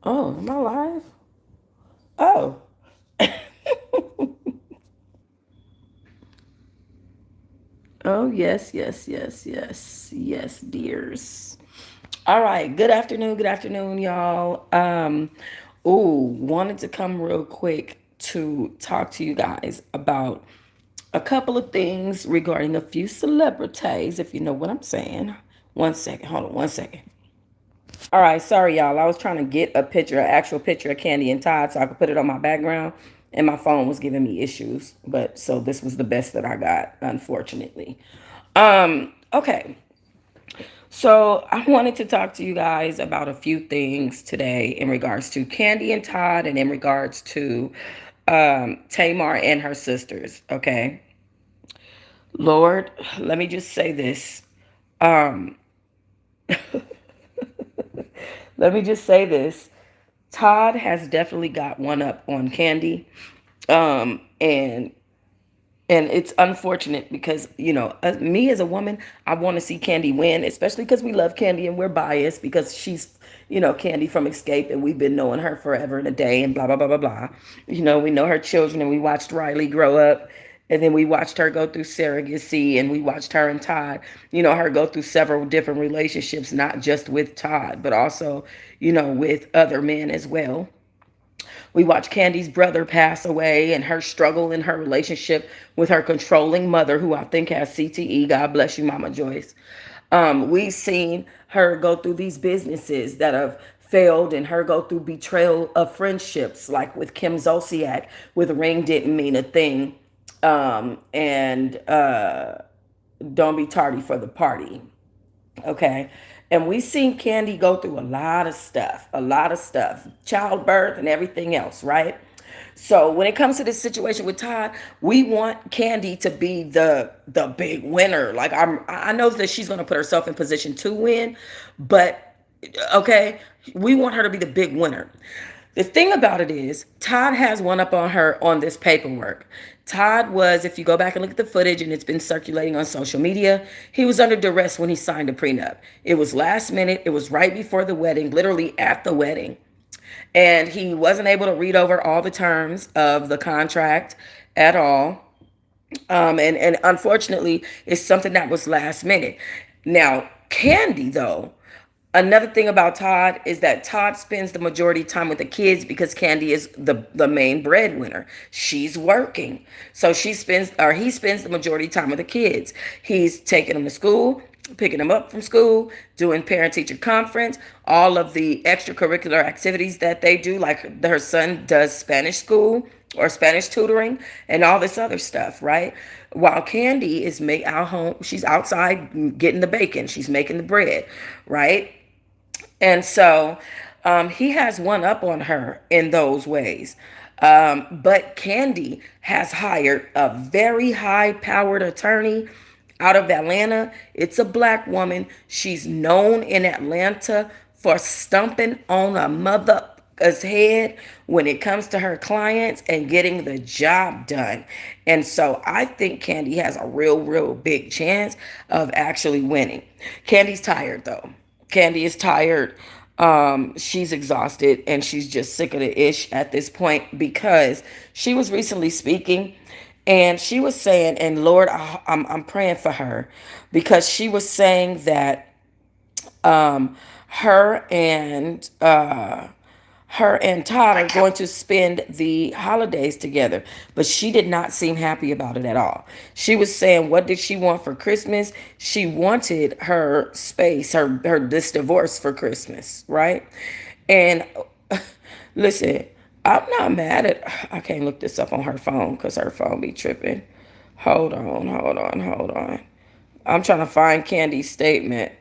Oh, am I live? Oh. Oh, yes, yes, yes, yes, yes, dears. All right. Good afternoon, y'all. Wanted to come real quick to talk to you guys about a couple of things regarding a few celebrities, if you know what I'm saying. One second. Hold on one second. All right, sorry y'all. I was trying to get a picture, an actual picture of Kandi and Todd so I could put it on my background, and my phone was giving me issues. But so this was the best that I got, unfortunately. Okay. So I wanted to talk to you guys about a few things today in regards to Kandi and Todd and in regards to Tamar and her sisters. Okay. Lord, let me just say this. Um, let me just say this. Todd has definitely got one up on Kandi. And it's unfortunate because me as a woman, I want to see Kandi win, especially because we love Kandi and we're biased because she's Kandi from Escape, and we've been knowing her forever and a day and blah blah blah blah blah. We know her children, and we watched Riley grow up, and then we watched her go through surrogacy, and we watched her and Todd, her go through several different relationships, not just with Todd but also with other men as well. We watched Candy's brother pass away and her struggle in her relationship with her controlling mother, who I think has CTE. God bless you, Mama Joyce. We've seen her go through these businesses that have failed, and her go through betrayal of friendships, like with Kim Zolciak, with ring didn't mean a thing. And Don't be tardy for the party. Okay. And we've seen Kandi go through a lot of stuff, childbirth and everything else, right? So when it comes to this situation with Todd, we want Kandi to be the big winner. Like I know that she's gonna put herself in position to win, but okay, we want her to be the big winner. The thing about it is, Todd has one up on her on this paperwork. Todd was, if you go back and look at the footage, and it's been circulating on social media, he was under duress when he signed a prenup. It was last minute, it was right before the wedding, literally at the wedding. And he wasn't able to read over all the terms of the contract at all. And unfortunately, it's something that was last minute. Now, Kandi, though, another thing about Todd is that Todd spends the majority of time with the kids because Kandi is the main breadwinner. She's working. So he spends the majority of time with the kids. He's taking them to school, picking them up from school, doing parent teacher conference, all of the extracurricular activities that they do, like her son does Spanish school or Spanish tutoring and all this other stuff, right? While Kandi is out home, she's outside getting the bacon, she's making the bread, right? And so he has one up on her in those ways. But Kandi has hired a very high powered attorney out of Atlanta. It's a black woman. She's known in Atlanta for stumping on a mother's head when it comes to her clients and getting the job done. And so I think Kandi has a real big chance of actually winning. Kandi's tired though. Kandi is tired. She's exhausted and she's just sick of the ish at this point because she was recently speaking and she was saying, and Lord, I'm praying for her because she was saying that um, her and her and Todd are going to spend the holidays together. But she did not seem happy about it at all. She was saying, what did she want for Christmas? She wanted her space, her this divorce for Christmas, right? And listen, I'm not mad at, I can't look this up on her phone because her phone be tripping. Hold on. I'm trying to find Candy's statement.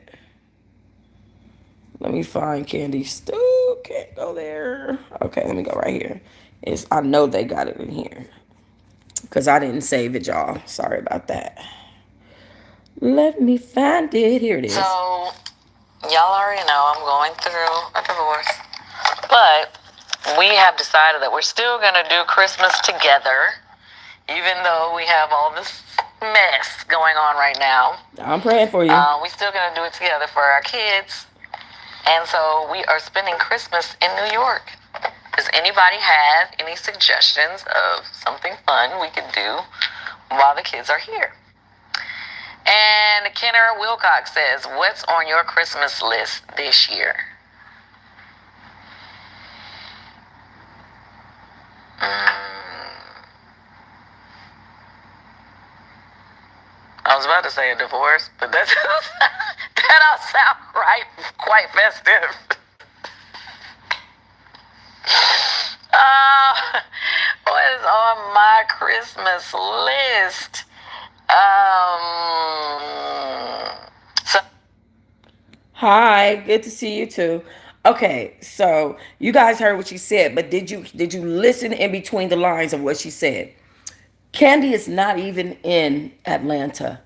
Let me find Candy. Still can't go there. Okay, let me go right here. I know they got it in here because I didn't save it, y'all. Sorry about that. Let me find it. Here it is. So, y'all already know I'm going through a divorce. But we have decided that we're still going to do Christmas together, even though we have all this mess going on right now. I'm praying for you. We still going to do it together for our kids. And so we are spending Christmas in New York. Does anybody have any suggestions of something fun we could do while the kids are here? And Kenner Wilcox says, what's on your Christmas list this year? I was about to say a divorce, but that don't sound quite festive. Uh, what is on my Christmas list? So Hi, good to see you too. Okay, so you guys heard what she said, but did you listen in between the lines of what she said? Kandi is not even in Atlanta.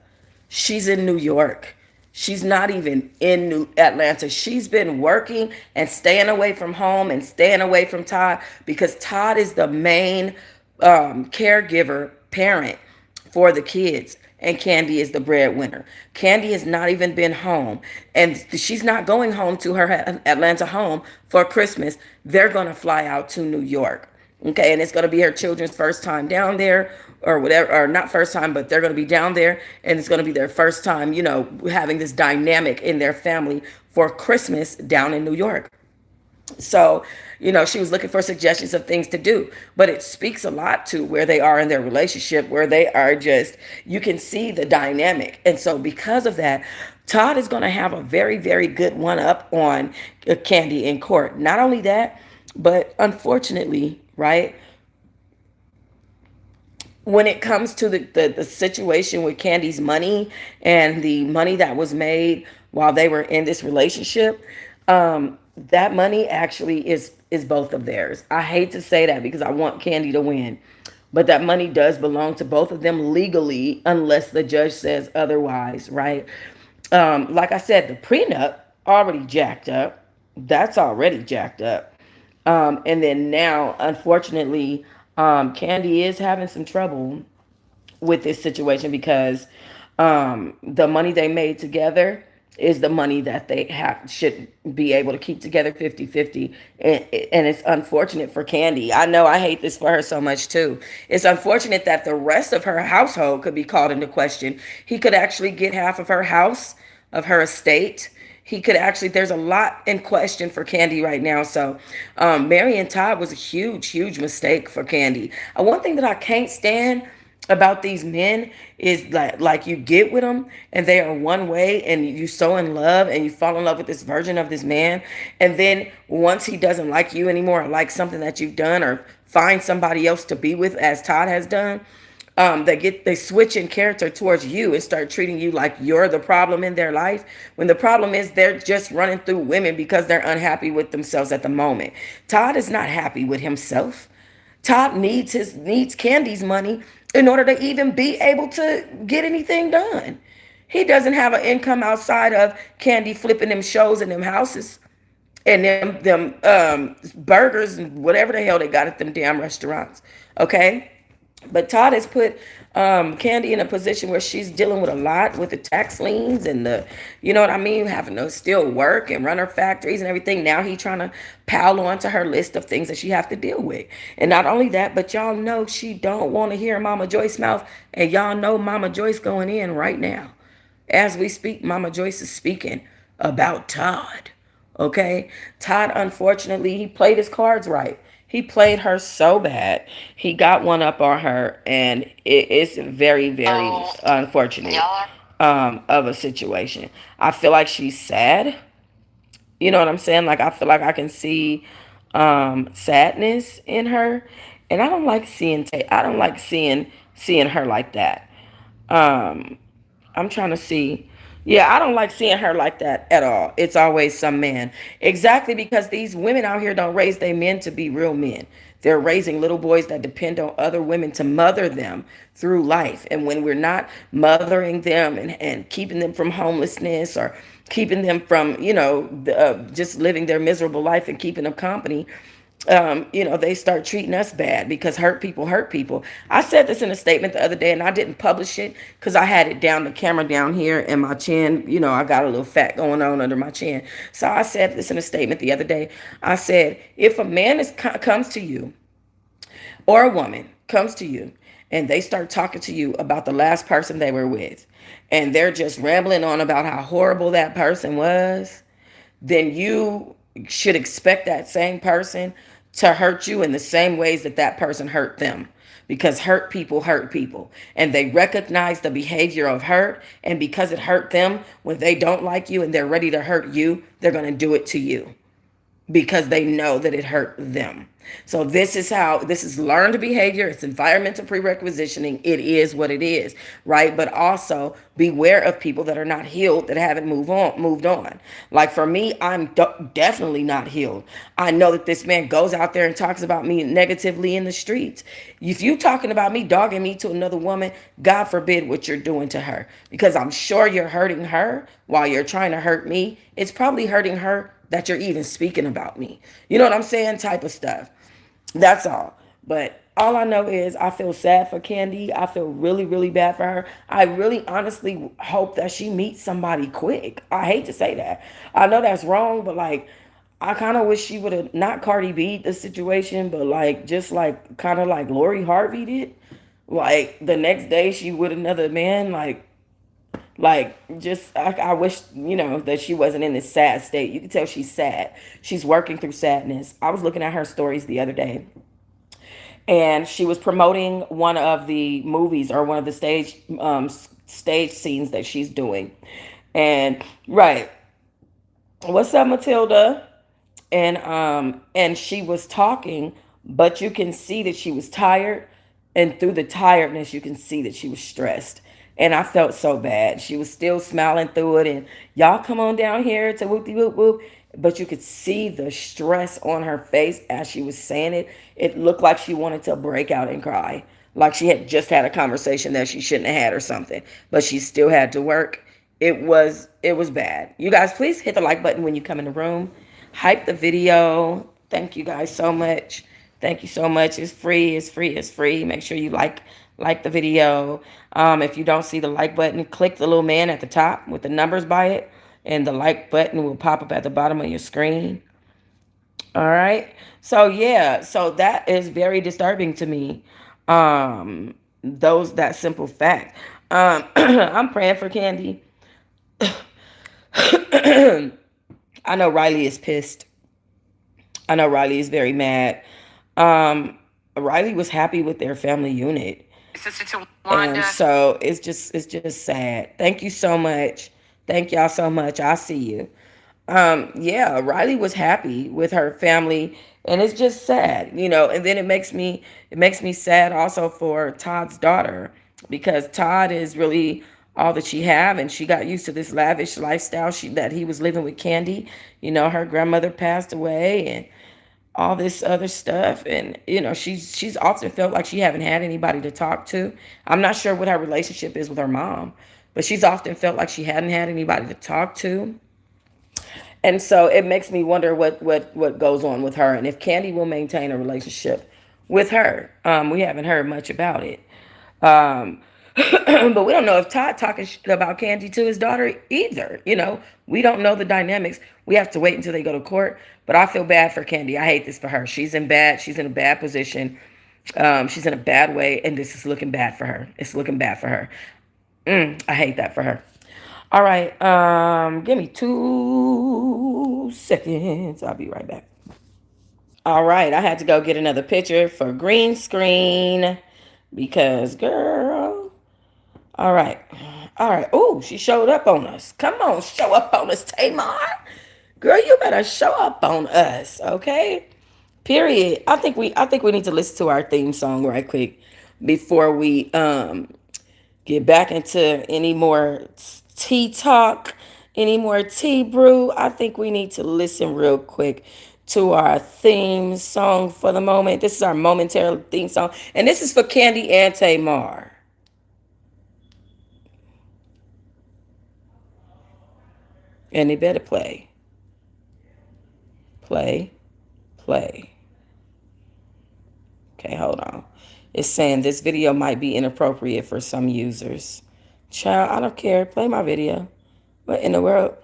She's in New York. She's not even in New Atlanta. She's been working and staying away from home and staying away from Todd because Todd is the main caregiver parent for the kids. And Kandi is the breadwinner. Kandi has not even been home. And she's not going home to her Atlanta home for Christmas. They're going to fly out to New York. Okay, and it's going to be her children's first time down there or whatever, or not first time, but they're going to be down there and it's going to be their first time, having this dynamic in their family for Christmas down in New York. So, she was looking for suggestions of things to do, but it speaks a lot to where they are in their relationship, where they are just, you can see the dynamic. And so, because of that, Todd is going to have a very, very good one up on Kandi in court. Not only that, but unfortunately, right, when it comes to the situation with Kandi's money and the money that was made while they were in this relationship, that money actually is both of theirs. I hate to say that because I want Kandi to win, but that money does belong to both of them legally unless the judge says otherwise, right? Like I said, the prenup already jacked up. That's already jacked up. And then now, unfortunately, Kandi is having some trouble with this situation because the money they made together is the money that they have should be able to keep together 50-50. And it's unfortunate for Kandi. I know I hate this for her so much too. It's unfortunate that the rest of her household could be called into question. He could actually get half of her house, of her estate. He could actually, there's a lot in question for Kandi right now. So Mary and Todd was a huge, huge mistake for Kandi. One thing that I can't stand about these men is like you get with them and they are one way and you so in love and you fall in love with this version of this man, and then once he doesn't like you anymore or like something that you've done or find somebody else to be with, as Todd has done, they switch in character towards you and start treating you like you're the problem in their life, when the problem is they're just running through women because they're unhappy with themselves at the moment. Todd is not happy with himself. Todd needs Kandi's money in order to even be able to get anything done. He doesn't have an income outside of Kandi flipping them shows in them houses and them burgers and whatever the hell they got at them damn restaurants. Okay, but Todd has put Kandi in a position where she's dealing with a lot with the tax liens and you know what I mean, having to still work and run her factories and everything. Now he's trying to pile on to her list of things that she have to deal with. And not only that, but y'all know she don't want to hear Mama Joyce's mouth. And y'all know Mama Joyce going in right now. As we speak, Mama Joyce is speaking about Todd. Okay? Todd, unfortunately, he played his cards right. He played her so bad. He got one up on her, and it's very, very unfortunate y'all of a situation. I feel like she's sad. You know what I'm saying? Like I feel like I can see sadness in her, and I don't like seeing her like that. Um, I'm trying to see. Yeah, I don't like seeing her like that at all. It's always some man. Exactly, because these women out here don't raise their men to be real men. They're raising little boys that depend on other women to mother them through life. And when we're not mothering them and keeping them from homelessness or keeping them from, just living their miserable life and keeping them company, they start treating us bad because hurt people hurt people. I said this in a statement the other day and I didn't publish it because I had it down, the camera down here, and my chin, I got a little fat going on under my chin. So I said this in a statement the other day. I said, if a man comes to you, or a woman comes to you, and they start talking to you about the last person they were with, and they're just rambling on about how horrible that person was, then you should expect that same person to hurt you in the same ways that that person hurt them. Because hurt people. And they recognize the behavior of hurt. And because it hurt them, when they don't like you and they're ready to hurt you, they're going to do it to you because they know that it hurt them. So this is learned behavior. It's environmental prerequisitioning. It is what it is, right? But also beware of people that are not healed, that haven't moved on. Like for me, I'm definitely not healed. I know that this man goes out there and talks about me negatively in the streets. If you talking about me, dogging me to another woman, God forbid what you're doing to her, because I'm sure you're hurting her while you're trying to hurt me. It's probably hurting her that you're even speaking about me. You know what I'm saying? Type of stuff. That's all. But all I know is I feel sad for Kandi. I feel really, really bad for her. I really honestly hope that she meets somebody quick. I hate to say that. I know that's wrong, but like, I kind of wish she would have not Cardi B the situation, but like, just like, kind of like Lori Harvey did. Like, the next day she with another man. Just I wish that she wasn't in this sad state. You can tell she's sad. She's working through sadness. I was looking at her stories the other day, and she was promoting one of the movies or one of the stage scenes that she's doing. And right, what's up, Matilda? And she was talking, but you can see that she was tired, and through the tiredness you can see that she was stressed. And I felt so bad. She was still smiling through it, and y'all come on down here to whoop de whoop whoop, but you could see the stress on her face as she was saying it. It looked like she wanted to break out and cry, like she had just had a conversation that she shouldn't have had or something, but she still had to work. It was bad. You guys, please hit the like button when you come in the room. Hype the video. Thank you guys so much. Thank you so much. It's free. It's free. It's free. Make sure you like the video. If you don't see the like button, click the little man at the top with the numbers by it, and the like button will pop up at the bottom of your screen. All right. So yeah. So that is very disturbing to me. That simple fact. I'm praying for Kandi. I know Riley is pissed. I know Riley is very mad. Um, Riley was happy with their family unit. Sister to And Wanda. so it's just sad. Thank you so much. Thank y'all so much. I see you. Yeah, Riley was happy with her family, and it's just sad, and then it makes me sad also for Todd's daughter, because Todd is really all that she have, and she got used to this lavish lifestyle that he was living with Kandi. Her grandmother passed away, and all this other stuff, and she's often felt like she haven't had anybody to talk to. I'm not sure what her relationship is with her mom, but she's often felt like she hadn't had anybody to talk to. And so it makes me wonder what goes on with her, and if Kandi will maintain a relationship with her. We haven't heard much about it. Um, but we don't know if Todd talking about Kandi to his daughter either. We don't know the dynamics. We have to wait until they go to court. But I feel bad for Kandi. I hate this for her. She's in a bad position. She's in a bad way, and this is looking bad for her. It's looking bad for her. I hate that for her. All right. Give me 2 seconds. I'll be right back. All right. I had to go get another picture for green screen because, girl. All right. All right. Oh, she showed up on us. Come on, show up on us, Tamar. Girl, you better show up on us, okay? Period. I think we need to listen to our theme song right quick before we get back into any more tea talk, any more tea brew. I think we need to listen real quick to our theme song for the moment. This is our momentary theme song, and this is for Kandi and Tamar. And they better play, play, play. Okay, hold on. It's saying this video might be inappropriate for some users. Child, I don't care. Play my video. What in the world?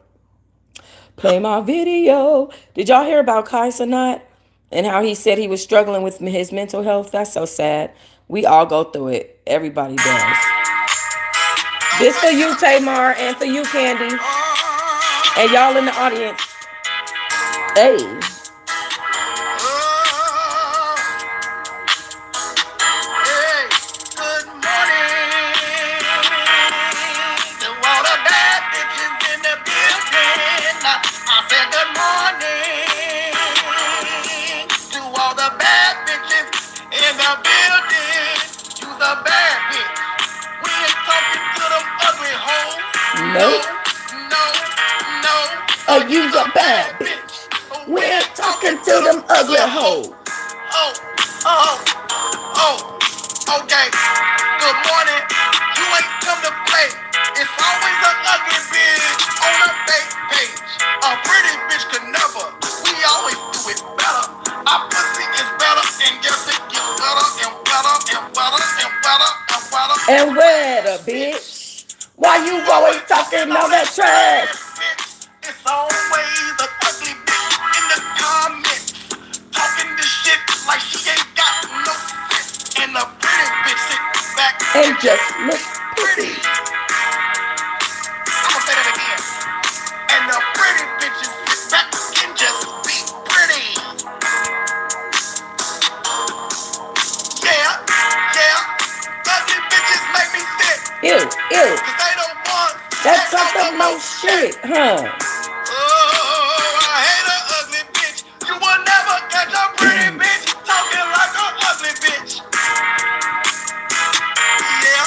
Play my video. Did y'all hear about Kai Sanat and how he said he was struggling with his mental health? That's so sad. We all go through it. Everybody does. This for you, Tamar, and for you, Kandi, and y'all in the audience. Hey. Nope. Oh, you's a bad bitch. We're talking to them ugly hoes. Okay. Good morning. You ain't come to play. It's always an ugly bitch on a fake page. A pretty bitch could never. We always do it better. Our pussy is better, and yes, it gets better and better and better and better and better. And wetter, bitch. Why you always talking all that trash? It's always an ugly bitch in the comments, talking this shit like she ain't got no sense. And the pretty bitch sit back and just look pretty. I'ma say that again. And the pretty bitches sit back and just be pretty. Yeah, yeah. Ugly bitches make me sick. Ew, ew. Cause they don't want that talk the most shit, huh? Oh, I hate an ugly bitch. You will never catch a pretty bitch talking like an ugly bitch. Yeah,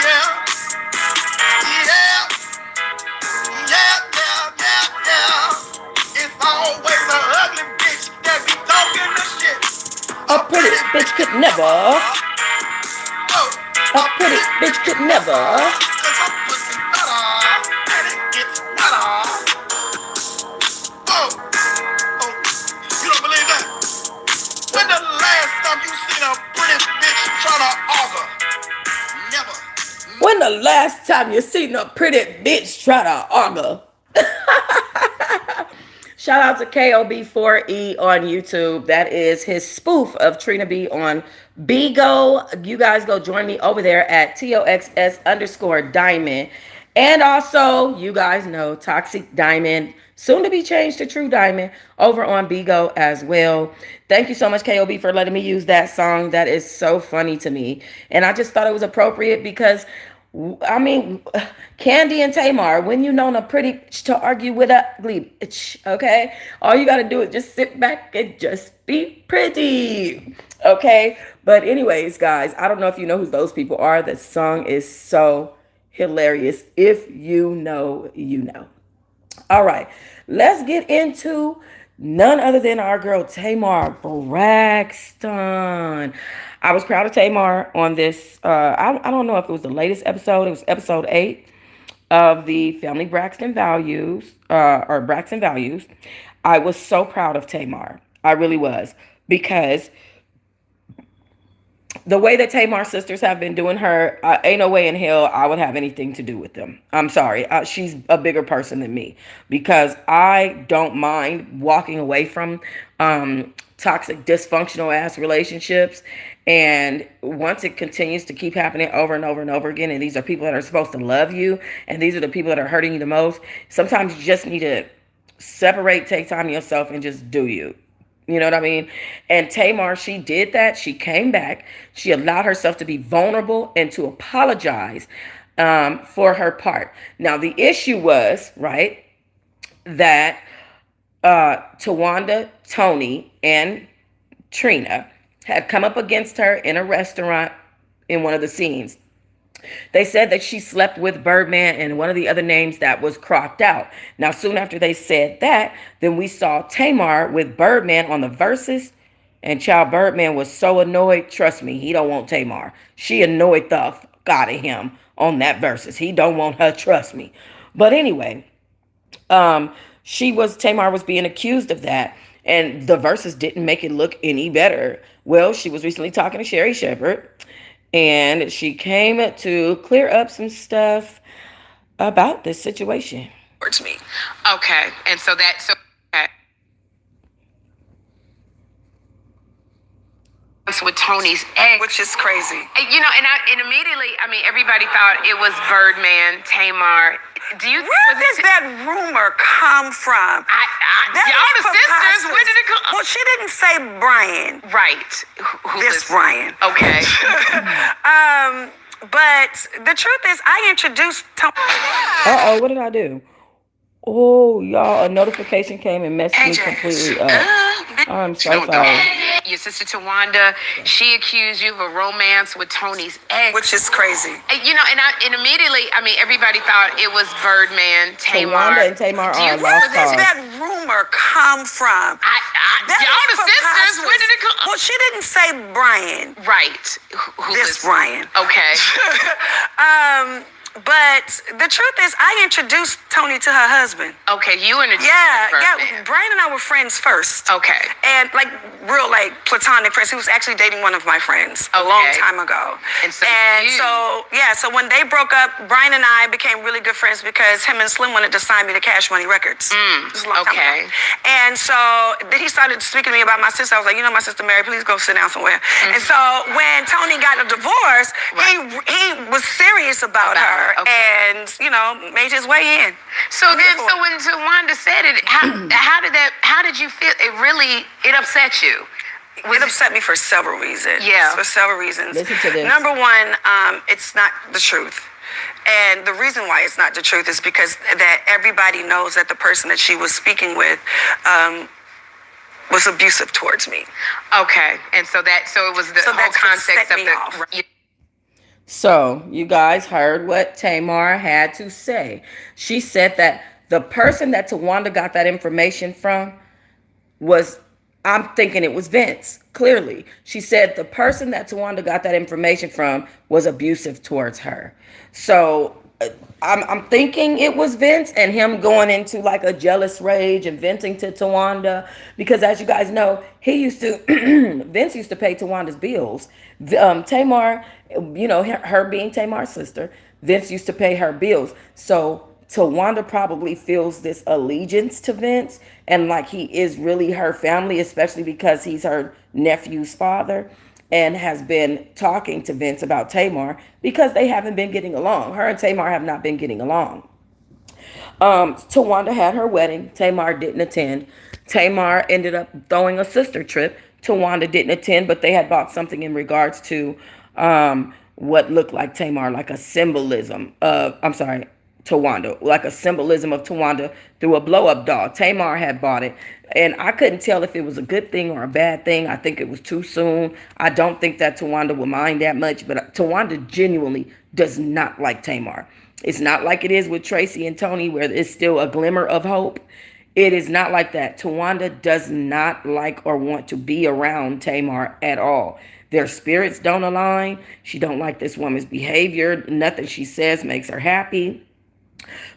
yeah, yeah, yeah, yeah, yeah, yeah. It's always an ugly bitch that be talking the shit. A pretty bitch could never. A pretty bitch could never. Cause I'm pussy better and it gets better. Oh, you don't believe that? When the last time you seen a pretty bitch trying to argue? Never. When the last time you seen a pretty bitch try to argue? Shout out to KOB4E on YouTube. That is his spoof of Trina B on Bigo. You guys go join me over there at TOXS_Diamond. And also, you guys know Toxic Diamond, soon to be changed to True Diamond, over on Bigo as well. Thank you so much, KOB, for letting me use that song. That is so funny to me. And I just thought it was appropriate because, I mean, Kandi and Tamar, when you known a pretty bitch to argue with a ugly bitch, okay? All you got to do is just sit back and just be pretty, okay? But anyways, guys, I don't know if you know who those people are. The song is so hilarious. If you know, you know. All right, let's get into none other than our girl Tamar Braxton. I was proud of Tamar on this. I don't know if it was the latest episode. It was episode 8 of the Family Braxton Values, or Braxton Values. I was so proud of Tamar. I really was, because the way that Tamar's sisters have been doing her, ain't no way in hell I would have anything to do with them. I'm sorry. She's a bigger person than me, because I don't mind walking away from toxic, dysfunctional ass relationships. And once it continues to keep happening over and over and over again, and these are people that are supposed to love you, and these are the people that are hurting you the most, sometimes you just need to separate, take time to yourself, and just do you. You know what I mean? And Tamar, she did that. She came back. She allowed herself to be vulnerable and to apologize for her part. Now, the issue was, right, that Tawanda, Tony, and Trina had come up against her in a restaurant in one of the scenes. They said that she slept with Birdman and one of the other names that was crocked out. Now, soon after they said that, then we saw Tamar with Birdman on the verses. And child, Birdman was so annoyed. Trust me, he don't want Tamar. She annoyed the fuck out of him on that verses. He don't want her, trust me. But anyway, Tamar was being accused of that. And the verses didn't make it look any better Well, she was recently talking to Sherry Shepherd, and she came to clear up some stuff about this situation. Towards me. Okay, and so that so okay. With Tony's ex, which is crazy. And immediately, I mean, everybody thought it was Birdman, Tamar. Do you? Where does that rumor come from? Y'all the sisters. Where did it come? Well, she didn't say Brian. Right. Who this Brian? Okay. But the truth is, I introduced Tony. What did I do? Oh, y'all, a notification came and messed me completely up. I'm so sorry. Your sister Tawanda, she accused you of a romance with Tony's ex, which is crazy. And immediately, I mean, everybody thought it was Birdman, Tamar. Tawanda and Tamar are lost Where does cause. that rumor come from? Y'all the sisters. Where did it come? Well, she didn't say Brian. Right. Who this Brian? Okay. But the truth is, I introduced Tony to her husband. Okay, you introduced her. Yeah. Brian and I were friends first. Okay. And real platonic friends. He was actually dating one of my friends a long time ago. And so when they broke up, Brian and I became really good friends because him and Slim wanted to sign me to Cash Money Records. This is a long time ago. And so then he started speaking to me about my sister. I was like, my sister Mary, please go sit down somewhere. And so when Tony got a divorce, he was serious about her. And made his way in. So when Tawanda said it, how did you feel? It upset you. It upset me for several reasons. Yeah, for several reasons. Listen to this. Number one, it's not the truth. And the reason why it's not the truth is because that everybody knows that the person that she was speaking with was abusive towards me. Okay, and so it was the whole context of the. So, you guys heard what Tamar had to say. She said that the person that Tawanda got that information from was, I'm thinking it was Vince, clearly. She said the person that Tawanda got that information from was abusive towards her. So, I'm thinking it was Vince and him going into a jealous rage and venting to Tawanda, because as you guys know, Vince used to pay Tawanda's bills. Tamar, her being Tamar's sister, Vince used to pay her bills. So Tawanda probably feels this allegiance to Vince and he is really her family, especially because he's her nephew's father, and has been talking to Vince about Tamar because they haven't been getting along. Her and Tamar have not been getting along. Tawanda had her wedding. Tamar didn't attend. Tamar ended up throwing a sister trip. Tawanda didn't attend, but they had bought something in regards to what looked like Tamar, like a symbolism of, Tawanda, like a symbolism of Tawanda through a blow-up doll. Tamar had bought it, and I couldn't tell if it was a good thing or a bad thing. I think it was too soon. I don't think that Tawanda would mind that much, but Tawanda genuinely does not like Tamar. It's not like it is with Tracy and Tony, where it's still a glimmer of hope. It is not like that. Tawanda does not like or want to be around Tamar at all. Their spirits don't align. She don't like this woman's behavior. Nothing she says makes her happy.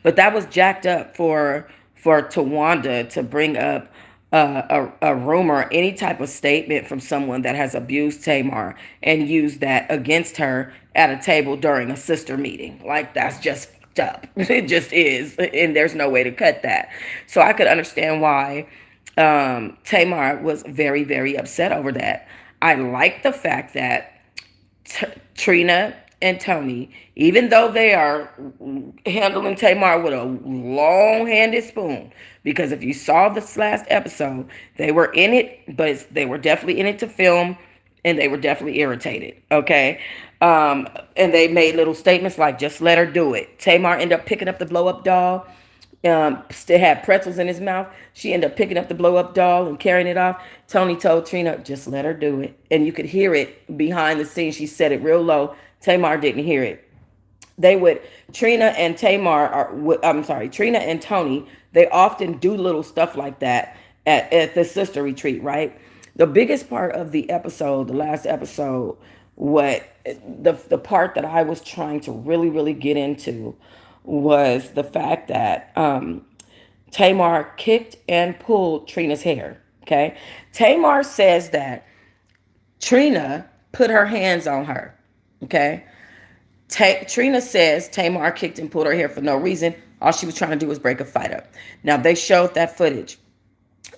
But that was jacked up for Tawanda to bring up a rumor, any type of statement from someone that has abused Tamar and use that against her at a table during a sister meeting. That's just fucked up. It just is. And there's no way to cut that. So I could understand why Tamar was very, very upset over that. I like the fact that Trina and Tony, even though they are handling Tamar with a long-handed spoon, because if you saw this last episode, they were in it, but they were definitely in it to film, and they were definitely irritated, okay? And they made little statements like, just let her do it. Tamar ended up picking up the blow-up doll, still had pretzels in his mouth. She ended up picking up the blow-up doll and carrying it off. Tony told Trina, just let her do it. And you could hear it behind the scenes. She said it real low. Tamar didn't hear it. Trina and Tony, they often do little stuff like that at the sister retreat, right? The biggest part of the episode, the last episode, the part that I was trying to really, really get into was the fact that Tamar kicked and pulled Trina's hair, okay? Tamar says that Trina put her hands on her. Okay. Trina says Tamar kicked and pulled her hair for no reason. All she was trying to do was break a fight up. Now, they showed that footage.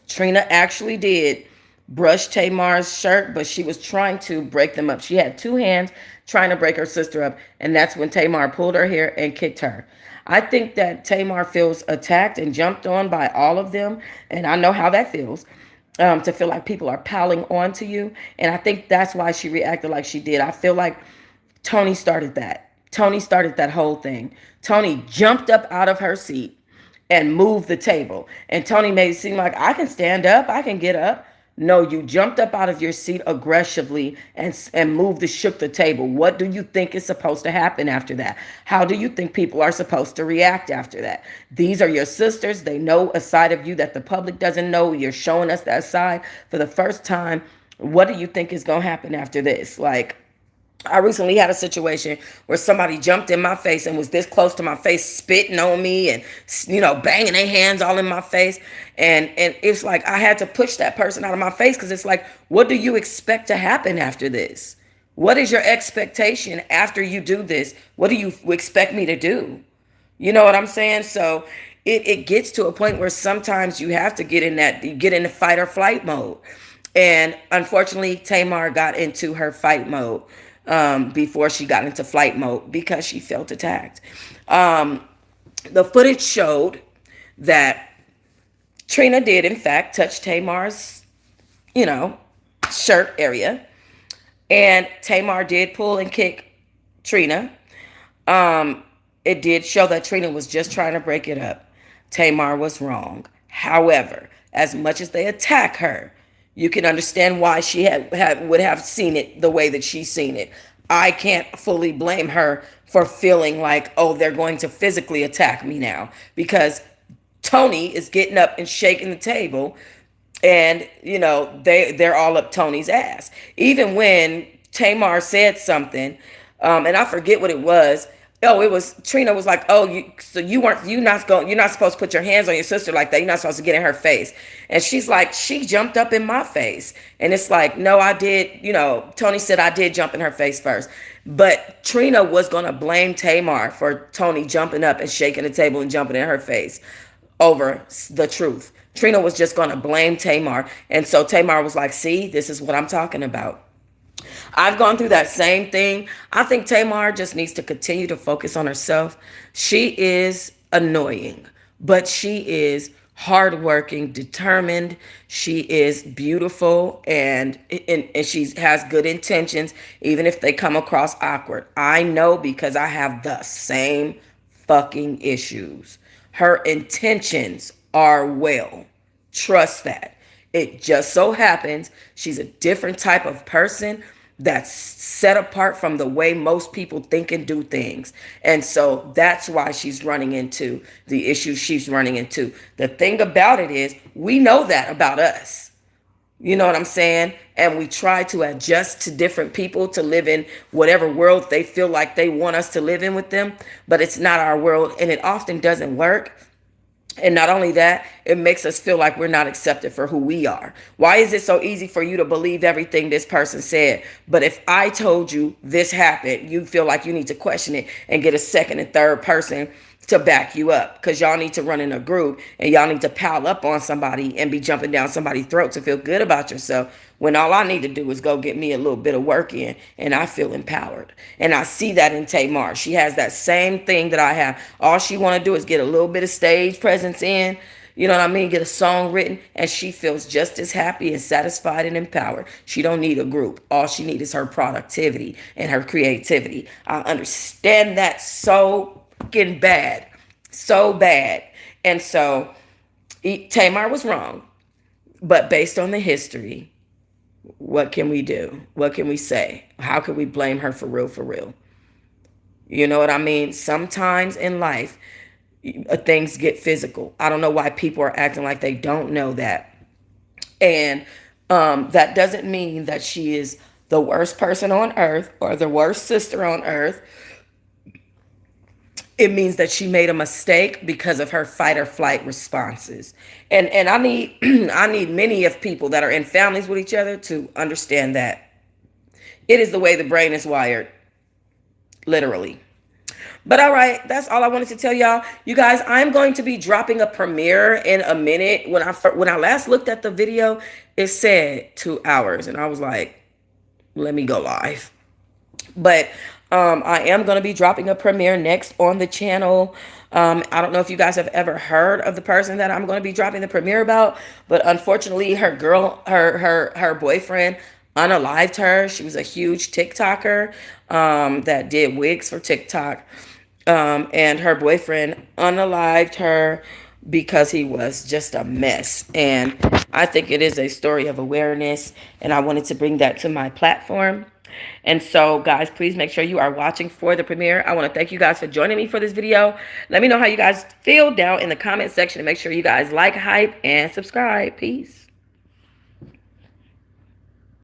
Trina actually did brush Tamar's shirt, but she was trying to break them up. She had two hands trying to break her sister up, and that's when Tamar pulled her hair and kicked her. I think that Tamar feels attacked and jumped on by all of them, and I know how that feels. To feel like people are piling on to you. And I think that's why she reacted like she did. I feel like Tony started that. Tony started that whole thing. Tony jumped up out of her seat and moved the table. And Tony made it seem like I can stand up, I can get up. No, you jumped up out of your seat aggressively and moved the shook the table. What do you think is supposed to happen after that? How do you think people are supposed to react after that? These are your sisters. They know a side of you that the public doesn't know. You're showing us that side for the first time. What do you think is going to happen after this? Like, I recently had a situation where somebody jumped in my face and was this close to my face, spitting on me and, banging their hands all in my face. And it's like I had to push that person out of my face because it's like, what do you expect to happen after this? What is your expectation after you do this? What do you expect me to do? You know what I'm saying? So it gets to a point where sometimes you have to get in the fight or flight mode. And unfortunately, Tamar got into her fight mode before she got into flight mode because she felt attacked. The footage showed that Trina did, in fact, touch Tamar's, shirt area. And Tamar did pull and kick Trina. It did show that Trina was just trying to break it up. Tamar was wrong. However, as much as they attack her, you can understand why she would have seen it the way that she's seen it. I can't fully blame her for feeling like, oh, they're going to physically attack me now, because Tony is getting up and shaking the table, and they're all up Tony's ass. Even when Tamar said something, and I forget what it was. Oh, it was Trina was like, "Oh, you're not supposed to put your hands on your sister like that. You're not supposed to get in her face." And she's like, "She jumped up in my face." And it's like, "No, I did, Tony said I did jump in her face first." But Trina was going to blame Tamar for Tony jumping up and shaking the table and jumping in her face over the truth. Trina was just going to blame Tamar. And so Tamar was like, "See, this is what I'm talking about." I've gone through that same thing. I think Tamar just needs to continue to focus on herself. She is annoying, but she is hardworking, determined. She is beautiful, and she has good intentions, even if they come across awkward. I know because I have the same fucking issues. Her intentions are well. Trust that. It just so happens she's a different type of person that's set apart from the way most people think and do things. And so that's why she's running into the issues she's running into. The thing about it is, we know that about us. You know what I'm saying? And we try to adjust to different people to live in whatever world they feel like they want us to live in with them. But it's not our world, and it often doesn't work. And not only that, it makes us feel like we're not accepted for who we are. Why is it so easy for you to believe everything this person said? But if I told you this happened, you feel like you need to question it and get a second and third person to back you up, because y'all need to run in a group and y'all need to pile up on somebody and be jumping down somebody's throat to feel good about yourself, when all I need to do is go get me a little bit of work in and I feel empowered. And I see that in Tamar. She has that same thing that I have. All she want to do is get a little bit of stage presence in, you know what I mean, get a song written, and she feels just as happy and satisfied and empowered. She don't need a group. All she needs is her productivity and her creativity. I understand that so fucking bad. So bad. And so Tamar was wrong. But based on the history, what can we do? What can we say? How can we blame her for real, for real? You know what I mean? Sometimes in life, things get physical. I don't know why people are acting like they don't know that. And that doesn't mean that she is the worst person on earth or the worst sister on earth. It means that she made a mistake because of her fight or flight responses. And I need I need many of people that are in families with each other to understand that. It is the way the brain is wired, literally. But all right, that's all I wanted to tell y'all. You guys, I'm going to be dropping a premiere in a minute. When I last looked at the video, it said 2 hours, and I was like, let me go live. But I am going to be dropping a premiere next on the channel. I don't know if you guys have ever heard of the person that I'm going to be dropping the premiere about, but unfortunately, her boyfriend unalived her. She was a huge TikToker that did wigs for TikTok, and her boyfriend unalived her because he was just a mess. And I think it is a story of awareness, and I wanted to bring that to my platform. And so, guys, please make sure you are watching for the premiere. I want to thank you guys for joining me for this video. Let me know how you guys feel down in the comment section, and make sure you guys like, hype, and subscribe. Peace.